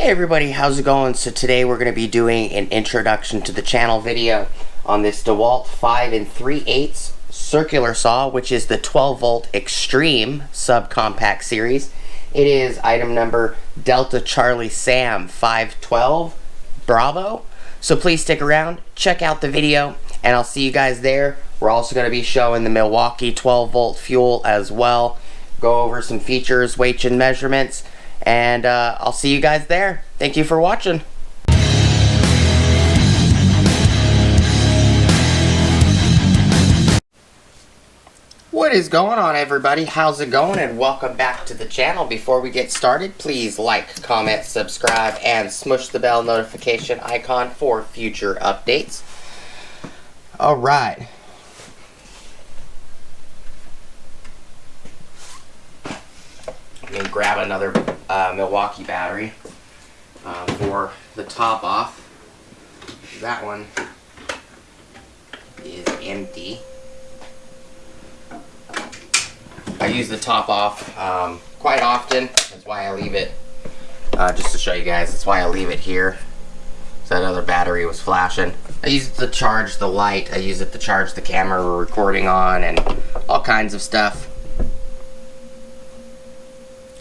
Hey everybody, how's it going? So today we're going to be doing an introduction to the channel video on this Dewalt 5 3/8 circular saw, which is the 12V Xtreme subcompact series. It is item number Delta Charlie Sam 512 Bravo. So please stick around, check out the video, and I'll see you guys there. We're also going to be showing the Milwaukee 12V fuel as well. Go over some features, weights, and measurements. And I'll see you guys there. Thank you for watching. What is going on, everybody? How's it going? And welcome back to the channel. Before we get started, please like, comment, subscribe, and smush the bell notification icon for future updates. Alright. Let me grab another Milwaukee battery for the top off. That one is empty. I use the top off quite often. That's why I leave it, just to show you guys, that's why I leave it here. So that other battery was flashing. I use it to charge the light. I use it to charge the camera we're recording on and all kinds of stuff.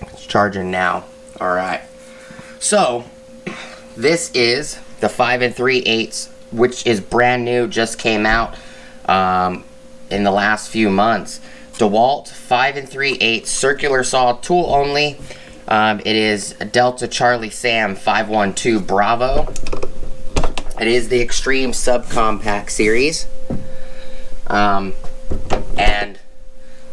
It's charging now. Alright. So, this is the 5 3/8, which is brand new, just came out in the last few months. Dewalt 5 3/8 circular saw, tool only. It is Delta Charlie Sam 512 Bravo. It is the Xtreme subcompact series. And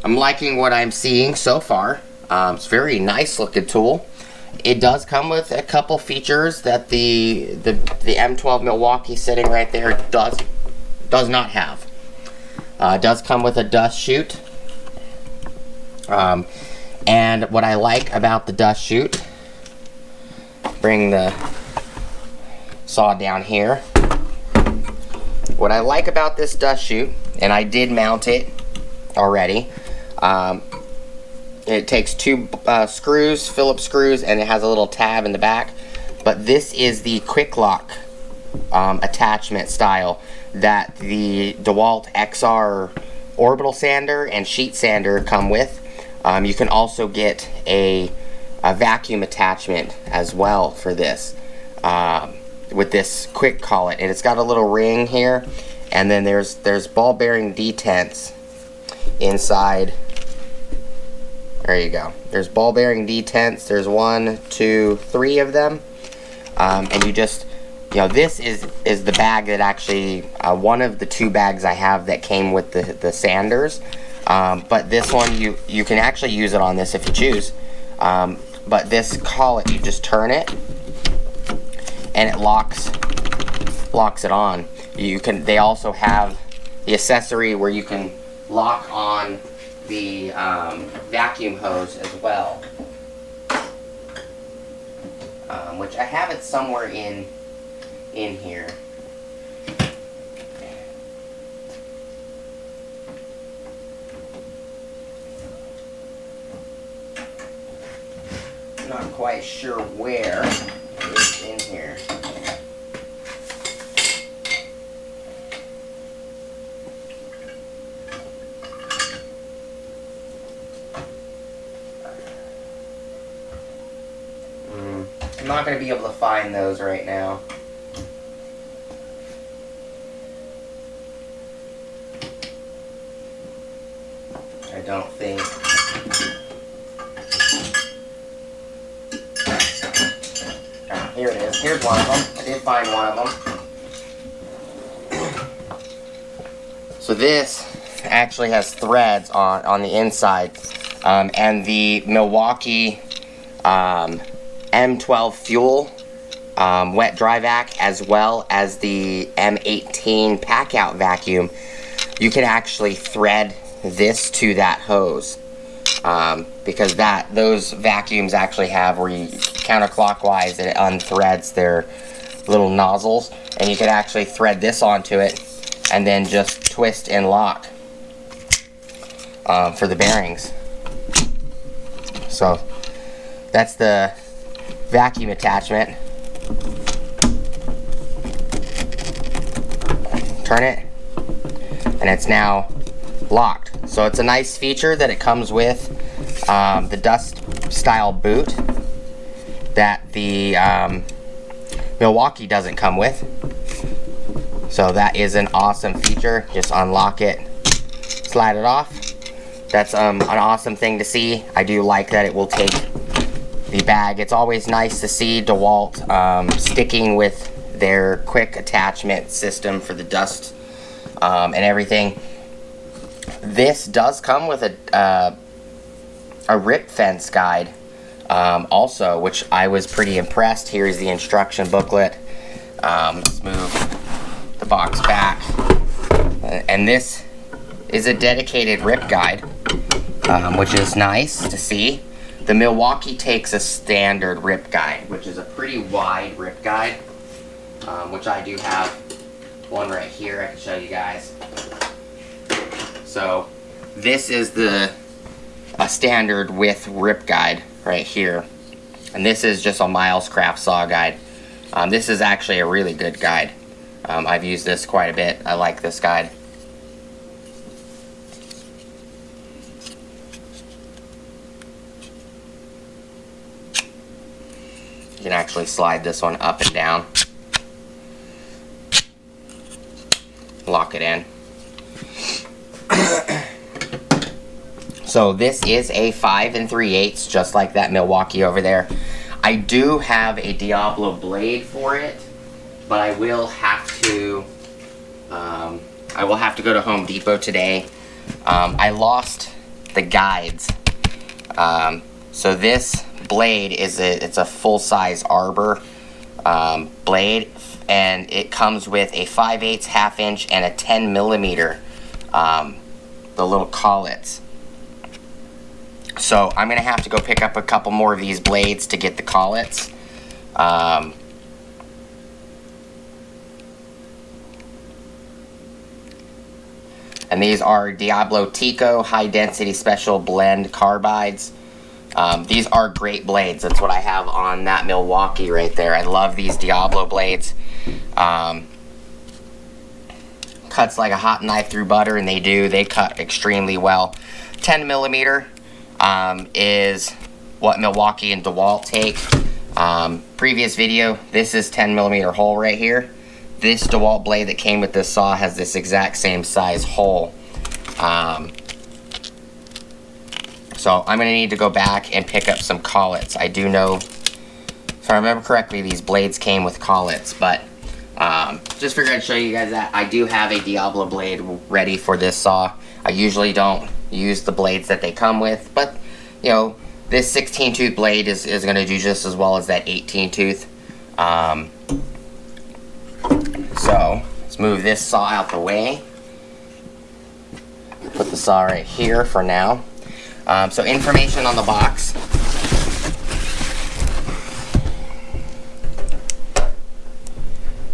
I'm liking what I'm seeing so far. It's a very nice looking tool. It does come with a couple features that the M12 Milwaukee sitting right there does not have. It does come with a dust chute. And what I like about the dust chute, bring the saw down here. What I like about this dust chute, and I did mount it already, it takes two screws, Phillips screws, and it has a little tab in the back. But this is the quick lock attachment style that the DeWalt XR orbital sander and sheet sander come with. You can also get a vacuum attachment as well for this, with this quick collet, and it's got a little ring here, and then there's ball bearing detents inside. There you go. There's ball bearing detents. There's 1, 2, 3 of them, and you just, this is the bag that actually one of the 2 bags I have that came with the sanders. But this one, you can actually use it on this if you choose. But this collet, you just turn it, and it locks it on. They also have the accessory where you can lock on the vacuum hose as well, which I have it somewhere in here. Not quite sure where it is in here. I'm not going to be able to find those right now. I don't think. Here it is. Here's one of them. I did find one of them. So this actually has threads on the inside, and the Milwaukee M12 fuel wet dry vac, as well as the M18 pack out vacuum, you can actually thread this to that hose. Because those vacuums actually have where you counterclockwise it unthreads their little nozzles, and you can actually thread this onto it and then just twist and lock for the bearings. So that's the vacuum attachment. Turn it, and it's now locked. So it's a nice feature that it comes with the dust style boot that the Milwaukee doesn't come with. So that is an awesome feature. Just unlock it, slide it off. That's an awesome thing to see. I do like that it will take the bag. It's always nice to see DeWalt sticking with their quick attachment system for the dust and everything. This does come with a rip fence guide also, which I was pretty impressed. Here's the instruction booklet. Let's move the box back. And this is a dedicated rip guide, which is nice to see. The Milwaukee takes a standard rip guide, which is a pretty wide rip guide, which I do have one right here I can show you guys. So this is a standard width rip guide right here, and this is just a Miles Craft saw guide. This is actually a really good guide. I've used this quite a bit. I like this guide. You can actually slide this one up and down. Lock it in. So this is a 5 3/8, just like that Milwaukee over there. I do have a Diablo blade for it, but I will have to go to Home Depot today. I lost the guides. So this blade it's a full-size arbor blade, and it comes with a 5/8 1/2 inch and a 10 millimeter, the little collets. So I'm gonna have to go pick up a couple more of these blades to get the collets. And these are Diablo Tico High Density Special Blend Carbides. These are great blades. That's what I have on that Milwaukee right there. I love these Diablo blades. Cuts like a hot knife through butter, and they cut extremely well. 10 millimeter is what Milwaukee and DeWalt take. Previous video, this is 10 millimeter hole right here. This DeWalt blade that came with this saw has this exact same size hole. So I'm going to need to go back and pick up some collets. I do know, if I remember correctly, these blades came with collets, but just figured I'd show you guys that. I do have a Diablo blade ready for this saw. I usually don't use the blades that they come with, but you know, this 16 tooth blade is going to do just as well as that 18 tooth. So let's move this saw out the way. Put the saw right here for now. So information on the box.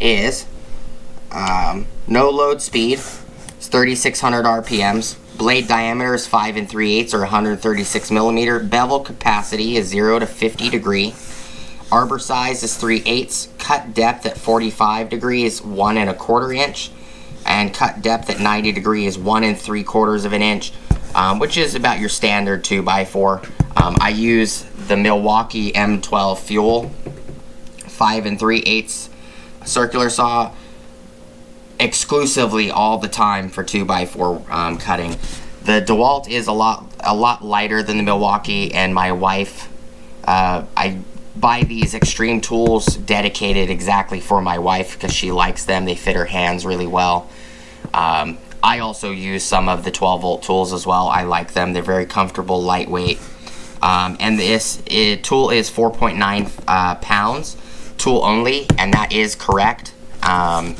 Is no load speed. It's 3,600 RPMs. Blade diameter is 5 3/8 or 136 millimeter. Bevel capacity is 0 to 50 degree. Arbor size is 3/8. Cut depth at 45 degrees, 1 1/4 inch. And cut depth at 90 degrees, 1 3/4 of an inch. Which is about your standard 2x4. I use the Milwaukee M12 Fuel 5 3/8 circular saw exclusively all the time for 2x4 cutting. The DeWalt is a lot lighter than the Milwaukee, and my wife, I buy these extreme tools dedicated exactly for my wife because she likes them. They fit her hands really well. I also use some of the 12-volt tools as well. I like them. They're very comfortable, lightweight. And this tool is 4.9 pounds, tool only, and that is correct. And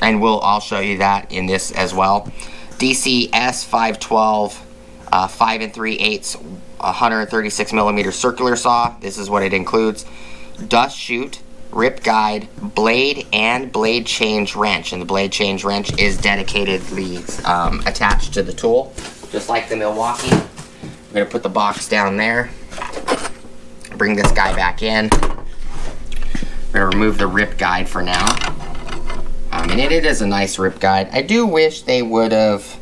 I'll show you that in this as well. DCS512 5 3/8 136 millimeter circular saw. This is what it includes. Dust chute, rip guide, blade, and blade change wrench. And the blade change wrench is dedicatedly attached to the tool, just like the Milwaukee. I'm going to put the box down there. bring this guy back in. I'm gonna remove the rip guide for now. And it is a nice rip guide. I do wish they would have,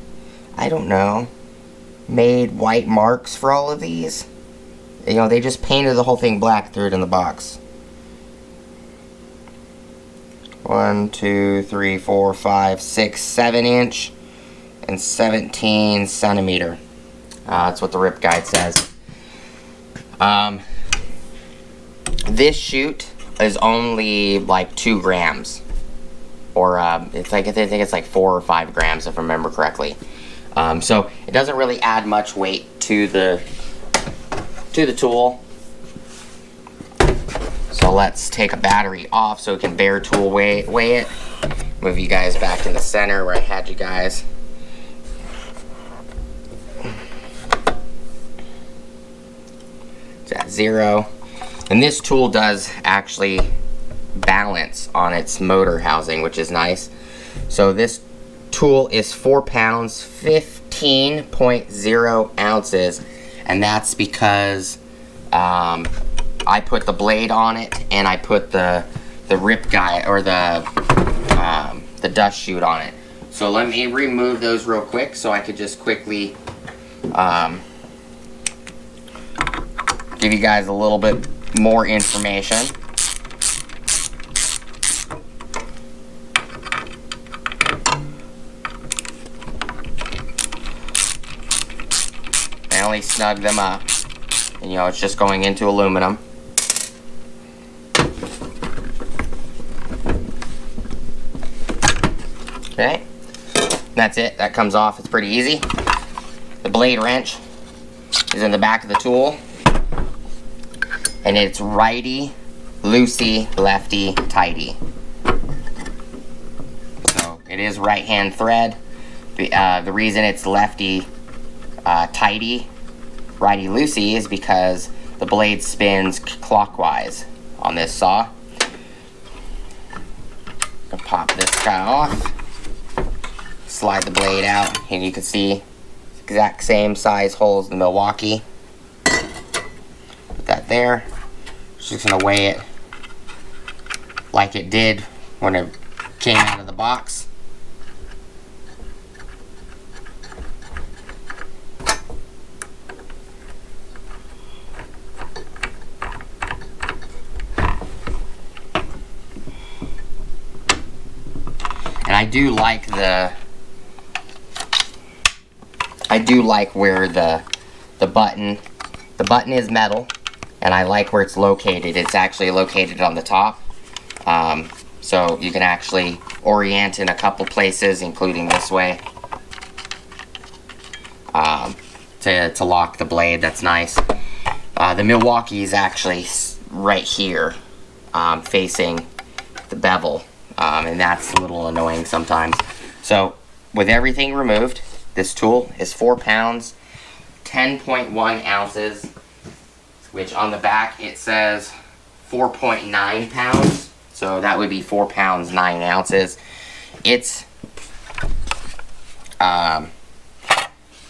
I don't know, made white marks for all of these. You know, they just painted the whole thing black, threw it in the box. 1, 2, 3, 4, 5, 6, 7 inch and 17 centimeter. That's what the rip guide says. This chute is only like 2 grams, or it's like, I think it's like 4 or 5 grams if I remember correctly. So it doesn't really add much weight to the tool. So let's take a battery off so we can bare tool weigh it. Move you guys back in the center where I had you guys. It's at 0. And this tool does actually balance on its motor housing, which is nice. So this tool is 4 pounds, 15.0 ounces. And that's because I put the blade on it, and I put the rip guide, or the dust chute on it. So let me remove those real quick so I could just quickly give you guys a little bit more information. I only snug them up, and you know, it's just going into aluminum. Okay, that's it. That comes off. It's pretty easy. The blade wrench is in the back of the tool, and it's righty, loosey, lefty, tighty. So it is right hand thread. The reason it's lefty, tighty, righty, loosey is because the blade spins clockwise on this saw. I'll pop this guy off. Slide the blade out, and you can see exact same size hole as the Milwaukee. Put that there. Just gonna weigh it like it did when it came out of the box. And I do like where the button is metal, and I like where it's located. It's actually located on the top, so you can actually orient in a couple places, including this way, to lock the blade. That's nice. The Milwaukee is actually right here, facing the bevel, and that's a little annoying sometimes. So with everything removed, this tool is 4 pounds, 10.1 ounces, which on the back it says 4.9 pounds. So that would be 4 pounds, 9 ounces. It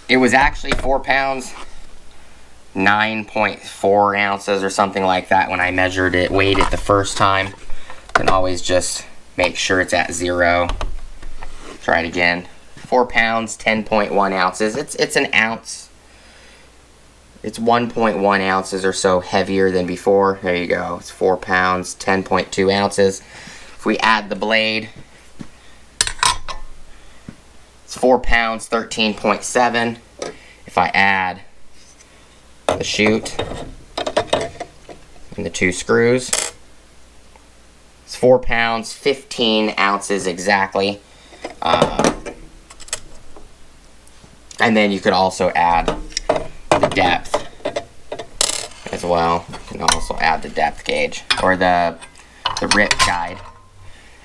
was actually 4 pounds, 9.4 ounces or something like that when I measured it, weighed it the first time. You can always just make sure it's at 0. Try it again. 4 pounds, 10.1 ounces. It's an ounce. It's 1.1 ounces or so heavier than before. There you go. It's 4 pounds, 10.2 ounces. If we add the blade, it's 4 pounds, 13.7. If I add the chute and the 2 screws, it's 4 pounds, 15 ounces exactly. And then you could also add the depth as well. You can also add the depth gauge, or the rip guide.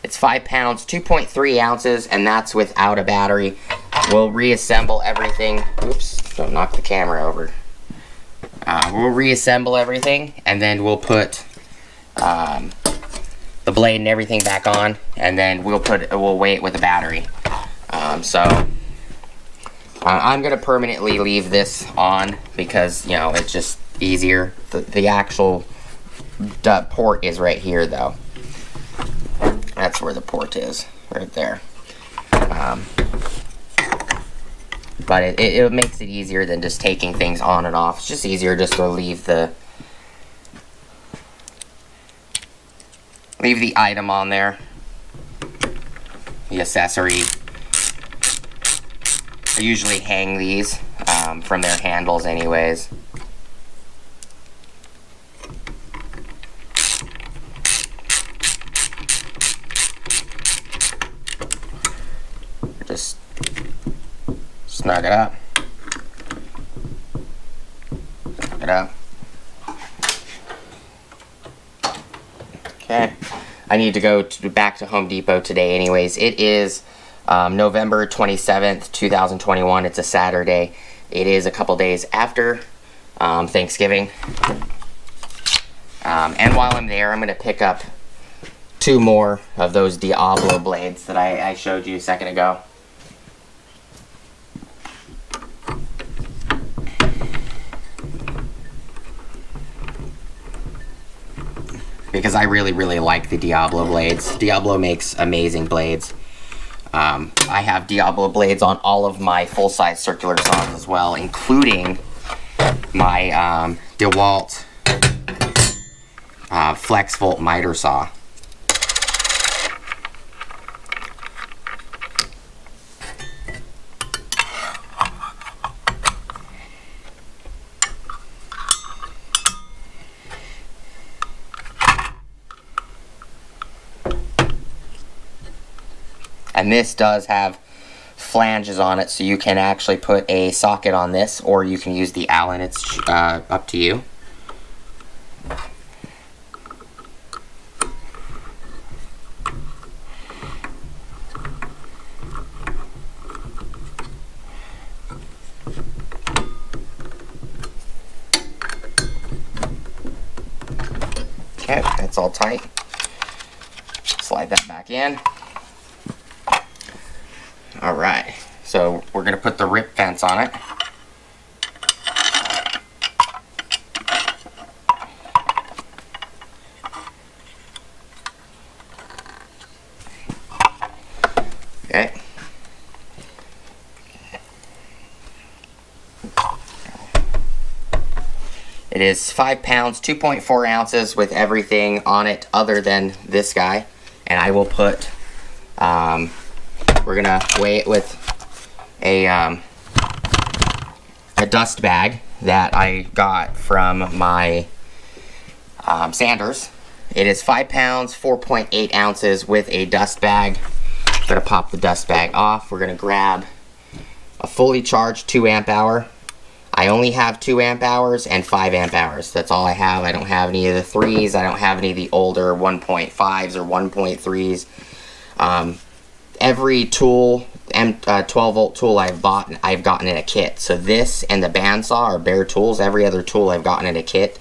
It's 5 pounds, 2.3 ounces, and that's without a battery. We'll reassemble everything. Oops, don't knock the camera over. We'll reassemble everything, and then we'll put the blade and everything back on, and then we'll weigh it with a battery. I'm gonna permanently leave this on because, you know, it's just easier. The actual port is right here, though. That's where the port is, right there. But it makes it easier than just taking things on and off. It's just easier just to leave the item on there, the accessory. I usually hang these from their handles anyways. Just snug it up. Snug it up. Okay. I need to go back to Home Depot today anyways. It is November 27th, 2021. It's a Saturday. It is a couple days after Thanksgiving. And while I'm there, I'm going to pick up 2 more of those Diablo blades that I showed you a second ago. Because I really, really like the Diablo blades. Diablo makes amazing blades. I have Diablo blades on all of my full-size circular saws as well, including my Dewalt Flex Volt miter saw. And this does have flanges on it, so you can actually put a socket on this, or you can use the Allen. It's up to you. Okay, that's all tight. Slide that back in. Alright, so we're going to put the rip fence on it. Okay. It is 5 pounds, 2.4 ounces with everything on it other than this guy. And I will put... we're gonna weigh it with a dust bag that I got from my sanders. It is 5 pounds, 4.8 ounces with a dust bag. I'm gonna pop the dust bag off. We're gonna grab a fully charged 2 amp hour. I only have 2 amp hours and 5 amp hours. That's all I have. I don't have any of the 3s. I don't have any of the older 1.5s or 1.3s. Every tool, 12 volt tool I've bought, I've gotten in a kit. So this and the bandsaw are bare tools. Every other tool I've gotten in a kit.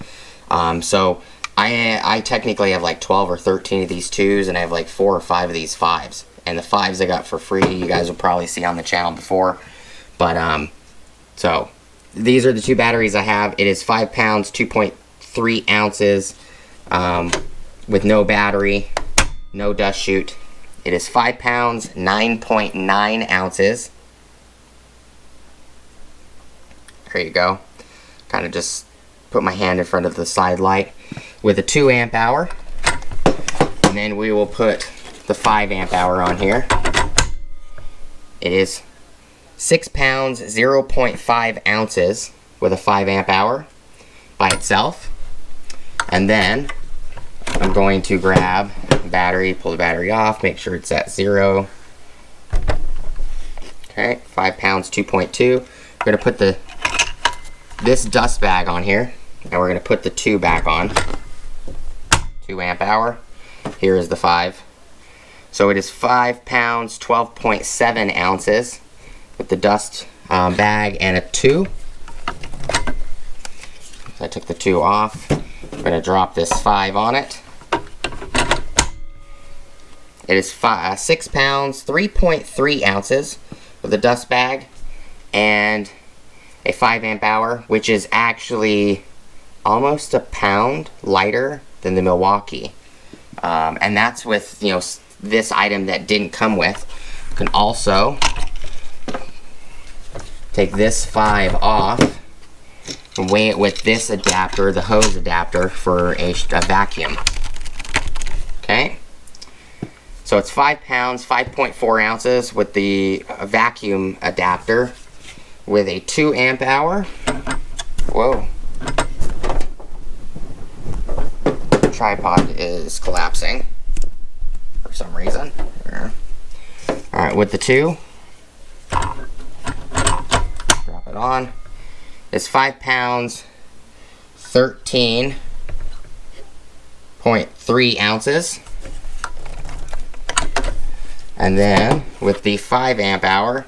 So I technically have like 12 or 13 of these 2s, and I have like 4 or 5 of these 5s. And the 5s I got for free. You guys will probably see on the channel before. But so these are the 2 batteries I have. It is 5 pounds, 2.3 ounces with no battery, no dust chute. It is 5 pounds, 9.9 ounces. There you go. Kind of just put my hand in front of the side light with a 2 amp hour. And then we will put the 5 amp hour on here. It is 6 pounds, 0.5 ounces with a 5 amp hour by itself. And then I'm going to grab battery, pull the battery off, make sure it's at 0. Okay, 5 pounds, 2.2. We're going to put this dust bag on here, and we're going to put the 2 back on. 2 amp hour. Here is the 5. So it is 5 pounds, 12.7 ounces with the dust bag and a 2. So I took the 2 off. I'm going to drop this 5 on it. It is 6 pounds, 3.3 ounces with a dust bag and a 5 amp hour, which is actually almost a pound lighter than the Milwaukee. And that's with, you know, this item that didn't come with. You can also take this 5 off and weigh it with this adapter, the hose adapter, for a vacuum. Okay? So it's 5 pounds, 5.4 ounces with the vacuum adapter with a 2 amp hour. Whoa. The tripod is collapsing for some reason. Alright, with the 2, drop it on. It's 5 pounds, 13.3 ounces. And then with the 5 amp hour,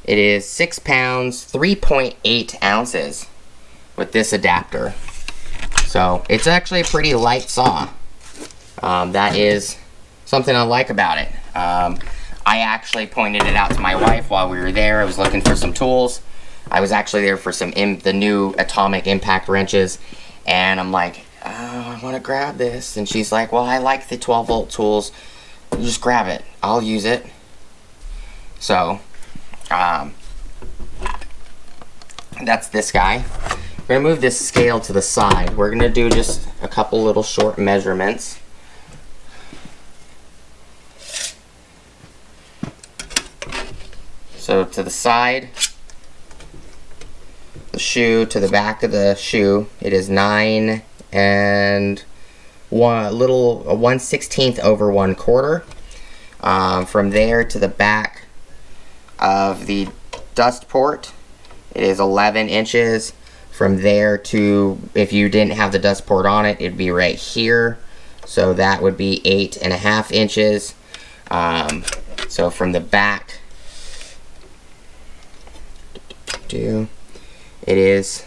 it is 6 pounds, 3.8 ounces with this adapter. So it's actually a pretty light saw. That is something I like about it. I actually pointed it out to my wife while we were there. I was looking for some tools. I was actually there for some the new atomic impact wrenches, and I'm like, oh, I want to grab this. And she's like, well, I like the 12 volt tools. You just grab it. I'll use it. So, that's this guy. We're going to move this scale to the side. We're going to do just a couple little short measurements. So to the side, the shoe to the back of the shoe, it is 9 and 1/16 over 1/4. From there to the back of the dust port, it is 11 inches. From there to, if you didn't have the dust port on it, it'd be right here. So that would be 8.5 inches. So from the back, it is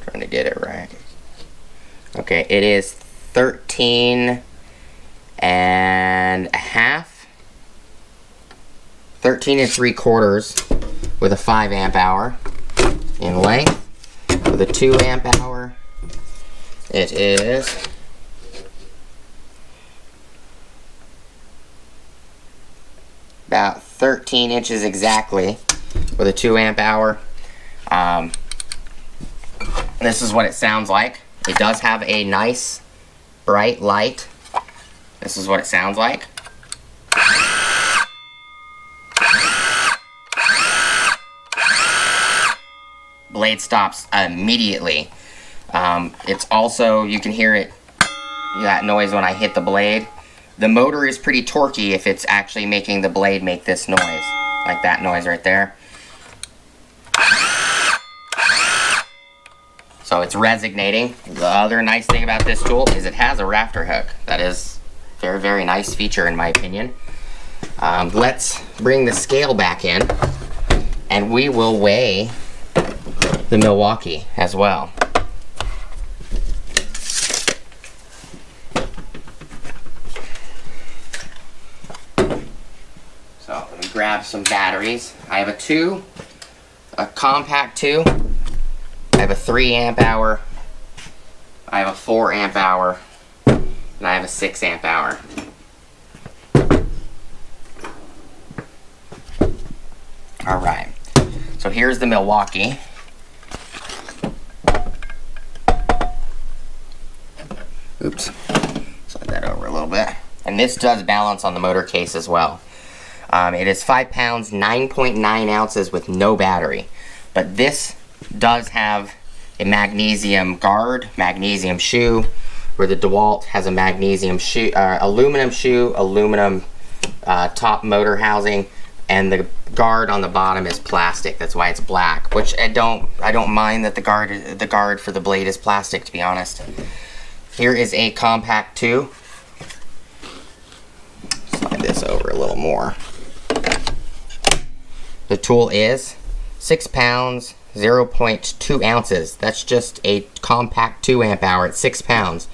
trying to get it right. Okay, it is 13 and 3/4 with a 5 amp hour in length. With a 2 amp hour, it is about 13 inches exactly with a 2 amp hour. This is what it sounds like. It does have a nice bright light. This is what it sounds like. Blade stops immediately. It's also, you can hear it, that noise when I hit the blade. The motor is pretty torquey if it's actually making the blade make this noise, like that noise right there. So it's resonating. The other nice thing about this tool is it has a rafter hook. That is a very, very nice feature in my opinion. Let's bring the scale back in and we will weigh the Milwaukee as well. So let me grab some batteries. I have a compact 2. I have a 3 amp hour. I have a 4 amp hour. And I have a 6 amp hour. Alright. So here's the Milwaukee. Oops. Slide that over a little bit. And this does balance on the motor case as well. It is 5 pounds, 9.9 ounces with no battery. But this does have a magnesium guard, magnesium shoe, where the Dewalt has a magnesium shoe, aluminum shoe, aluminum top motor housing, and the guard on the bottom is plastic. That's why it's black. Which I don't mind that the guard for the blade is plastic, to be honest. Here is a compact 2. Slide this over a little more. The tool is 6 pounds, 0.2 ounces. That's just a compact 2 amp hour at 6 pounds.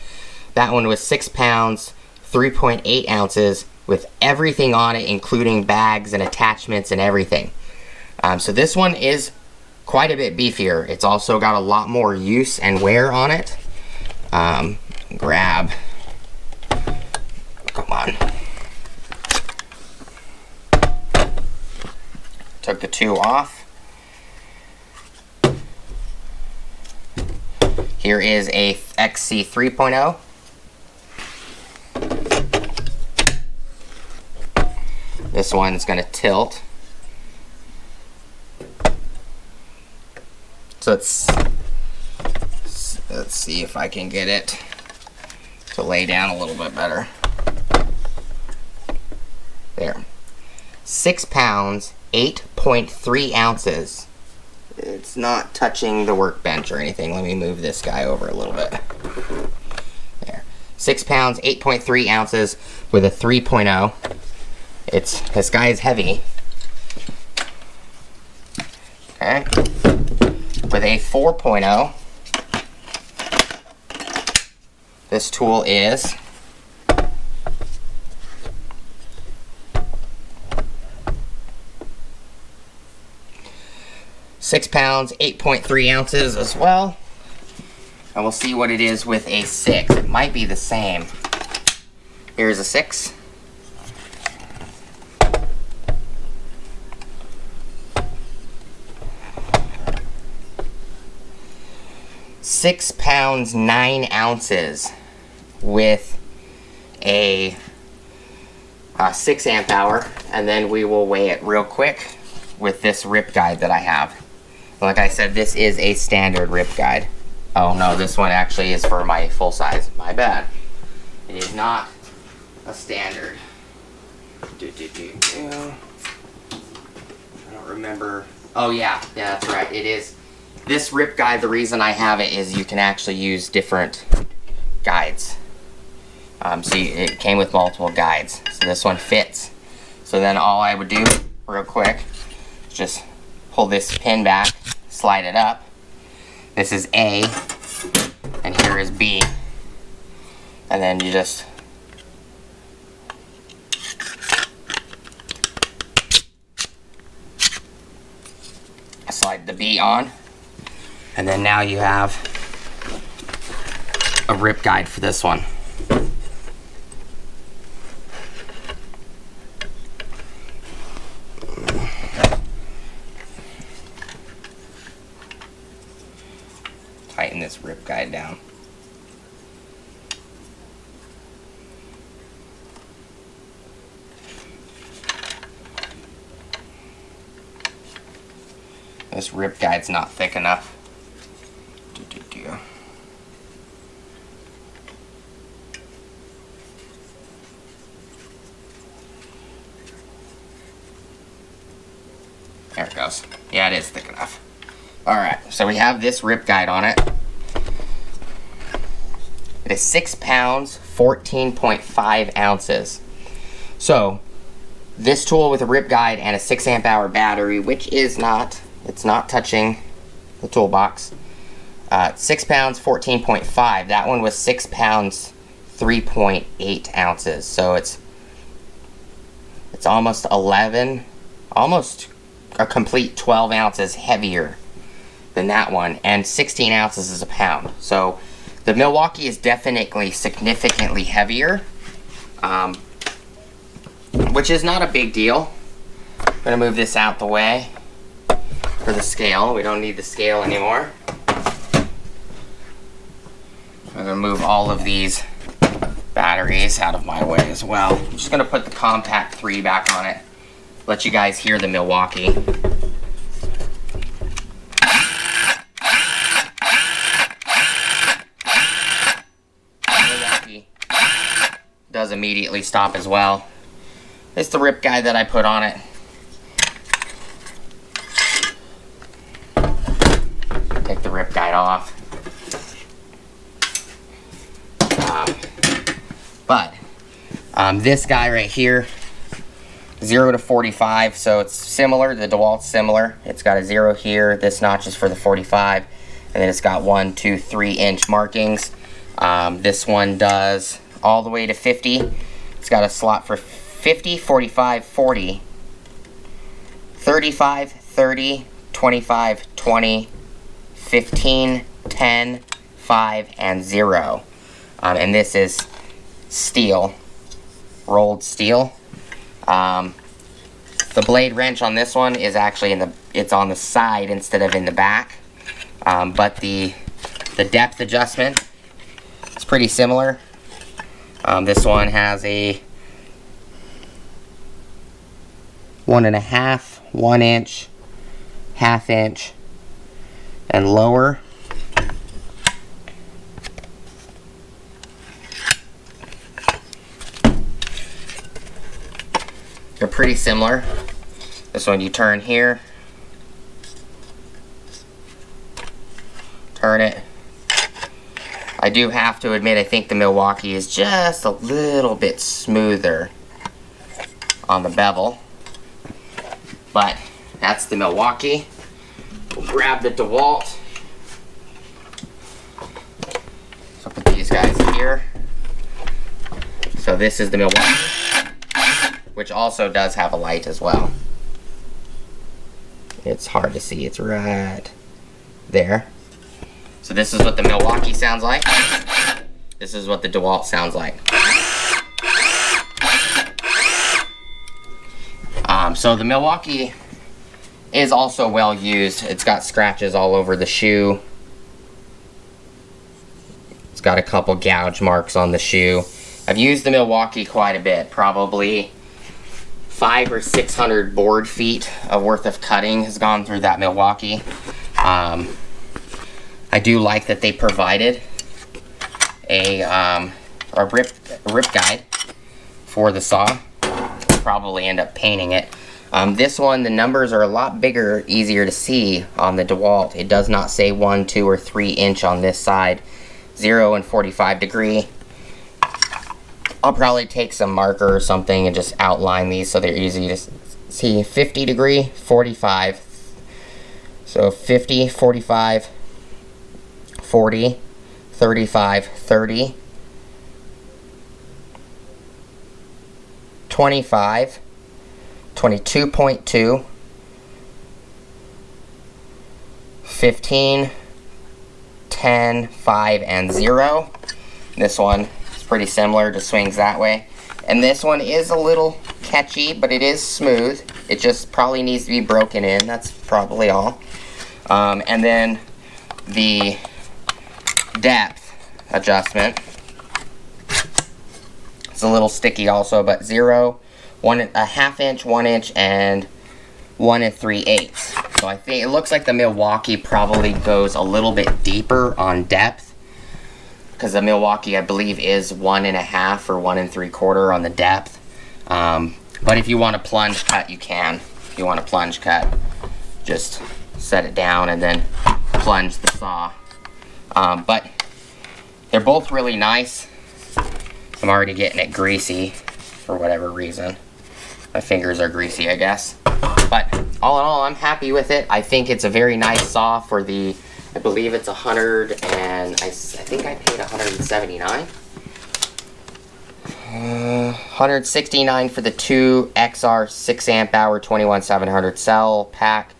That one was 6 pounds, 3.8 ounces with everything on it, including bags and attachments and everything. So this one is quite a bit beefier. It's also got a lot more use and wear on it. Grab. Come on. Took the two off. Here is a XC 3.0. This one's going to tilt. So let's see if I can get it to lay down a little bit better. There. 6 pounds, 8.3 ounces. It's not touching the workbench or anything. Let me move this guy over a little bit. There. 6 pounds, 8.3 ounces with a 3.0. This guy is heavy. Okay. With a 4.0, this tool is 6 pounds, 8.3 ounces as well. And we'll see what it is with a 6. It might be the same. Here's a 6. Six pounds, 9 ounces with a 6 amp hour, and then we will weigh it real quick with this rip guide that I have. Like I said, this is a standard rip guide. Oh no, this one actually is for my full size. My bad. It is not a standard. I don't remember. Oh yeah, that's right. It is. This rip guide, the reason I have it is you can actually use different guides. See, it came with multiple guides. So this one fits. So then all I would do, real quick, is just pull this pin back, slide it up. This is A, and here is B. And then you just slide the B on. And then now you have a rip guide for this one. Tighten this rip guide down. This rip guide's not thick enough. There it goes. Yeah, it is thick enough. Alright, so we have this rip guide on it. It is 6 pounds, 14.5 ounces. So, this tool with a rip guide and a 6 amp hour battery, which is not, it's not touching the toolbox. 6 pounds, 14.5. That one was 6 pounds, 3.8 ounces. So it's almost 11, almost a complete 12 ounces heavier than that one, and 16 ounces is a pound. So the Milwaukee is definitely significantly heavier, which is not a big deal. I'm gonna move this out the way for the scale. We don't need the scale anymore. I'm gonna move all of these batteries out of my way as well. I'm just gonna put the Compact 3 back on it. Let you guys hear the Milwaukee. Milwaukee does immediately stop as well. It's the rip guide that I put on it. Take the rip guide off. This guy right here, 0 to 45, so it's similar. The Dewalt's similar. It's got a 0 here. This notch is for the 45, and then it's got 1, 2, 3 inch markings. This one does all the way to 50. It's got a slot for 50, 45, 40, 35, 30, 25, 20, 15, 10, 5, and 0. And this is steel, rolled steel. The blade wrench on this one is actually it's on the side instead of in the back. But the depth adjustment is pretty similar. This one has a 1.5, 1 inch, 1/2 inch, and lower. They're pretty similar. This one you turn here, turn it. I do have to admit, I think the Milwaukee is just a little bit smoother on the bevel. But that's the Milwaukee. We'll grab the Dewalt. So put these guys here. So this is the Milwaukee, which also does have a light as well. It's hard to see, it's right there. So this is what the Milwaukee sounds like. This is what the Dewalt sounds like. So the Milwaukee is also well used. It's got scratches all over the shoe. It's got a couple gouge marks on the shoe. I've used the Milwaukee quite a bit, probably 500 or 600 board feet of worth of cutting has gone through that Milwaukee. I do like that they provided a rip guide for the saw. I'll probably end up painting it. This one, the numbers are a lot bigger, easier to see on the Dewalt. It does not say 1, 2, or 3 inch on this side. 0 and 45 degree. I'll probably take some marker or something and just outline these so they're easy to see. 50 degree, 45. So 50, 45, 40, 35, 30, 25, 22.2, 15, 10, 5, and 0. This one is pretty similar, just swings that way. And this one is a little catchy, but it is smooth. It just probably needs to be broken in, that's probably all. And then the depth adjustment. It's a little sticky also, but 0, 1.5 inch, 1 inch, and 1 3/8. So I think it looks like the Milwaukee probably goes a little bit deeper on depth, because the Milwaukee I believe is 1.5 or 1 3/4 on the depth. But if you want a plunge cut, you can. If you want a plunge cut, just set it down and then plunge the saw. But they're both really nice. I'm already getting it greasy for whatever reason. My fingers are greasy, I guess. But all in all, I'm happy with it. I think it's a very nice saw for the, I believe it's 100 and I think I paid 179. 169 for the 2 XR 6 amp hour 21700 cell pack,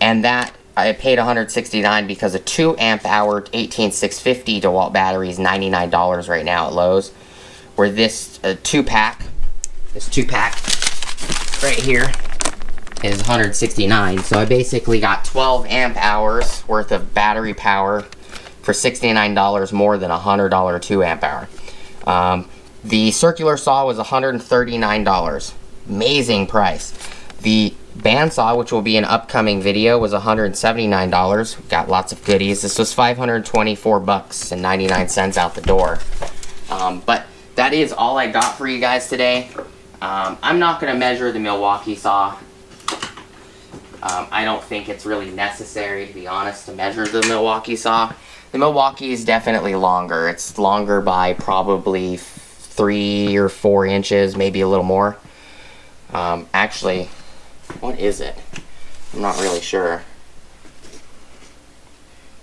and that I paid 169 because a 2 amp hour 18650 DeWalt battery is $99 right now at Lowe's, where this two pack right here is 169. So I basically got 12 amp hours worth of battery power for $69 more than a $100 2 amp hour. The circular saw was $139. Amazing price. The bandsaw, which will be an upcoming video, was $179. Got lots of goodies. This was $524 and 99 cents out the door. But that is all I got for you guys today. I'm not going to measure the Milwaukee saw. I don't think it's really necessary, to be honest, to measure the Milwaukee saw. The Milwaukee is definitely longer. It's longer by probably 3 or 4 inches, maybe a little more. Actually, what is it? I'm not really sure.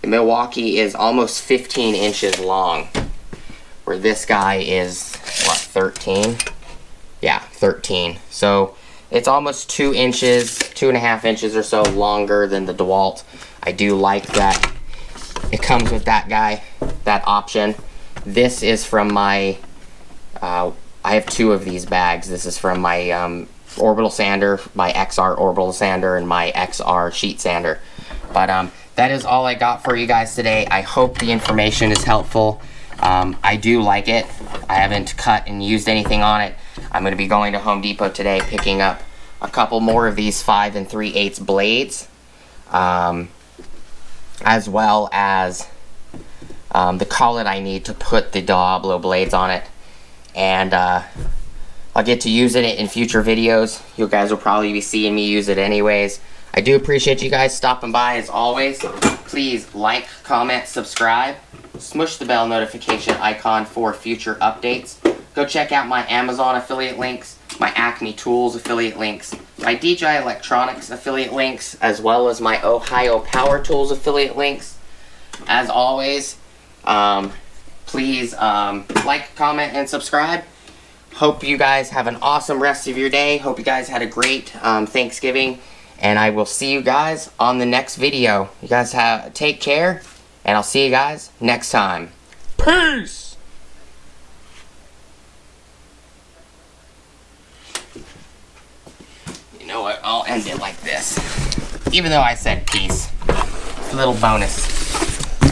The Milwaukee is almost 15 inches long, where this guy is, what, 13? Yeah, 13. So It's almost 2 inches, 2.5 inches or so longer than the Dewalt. I do like that it comes with that guy, that option. This is from my, I have 2 of these bags. This is from my orbital sander, my XR orbital sander, and my XR sheet sander. But that is all I got for you guys today. I hope the information is helpful. I do like it. I haven't cut and used anything on it. I'm going to be going to Home Depot today, picking up a couple more of these 5 3/8 blades, as well as the collet I need to put the Diablo blades on it. And I'll get to using it in future videos. You guys will probably be seeing me use it anyways. I do appreciate you guys stopping by as always. Please like, comment, subscribe. Smush the bell notification icon for future updates. Go check out my Amazon affiliate links, my Acme Tools affiliate links, my DJI Electronics affiliate links, as well as my Ohio Power Tools affiliate links. As always, please like, comment, and subscribe. Hope you guys have an awesome rest of your day. Hope you guys had a great Thanksgiving. And I will see you guys on the next video. You guys take care, and I'll see you guys next time. Peace! You know what? I'll end it like this. Even though I said peace. A little bonus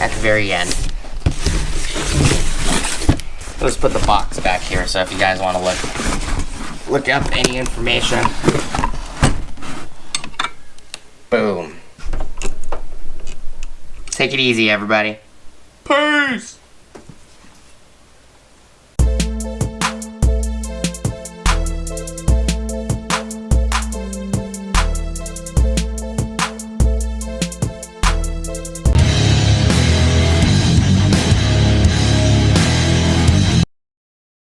at the very end. Let's put the box back here, so if you guys want to look up any information. Boom. Take it easy, everybody. Peace!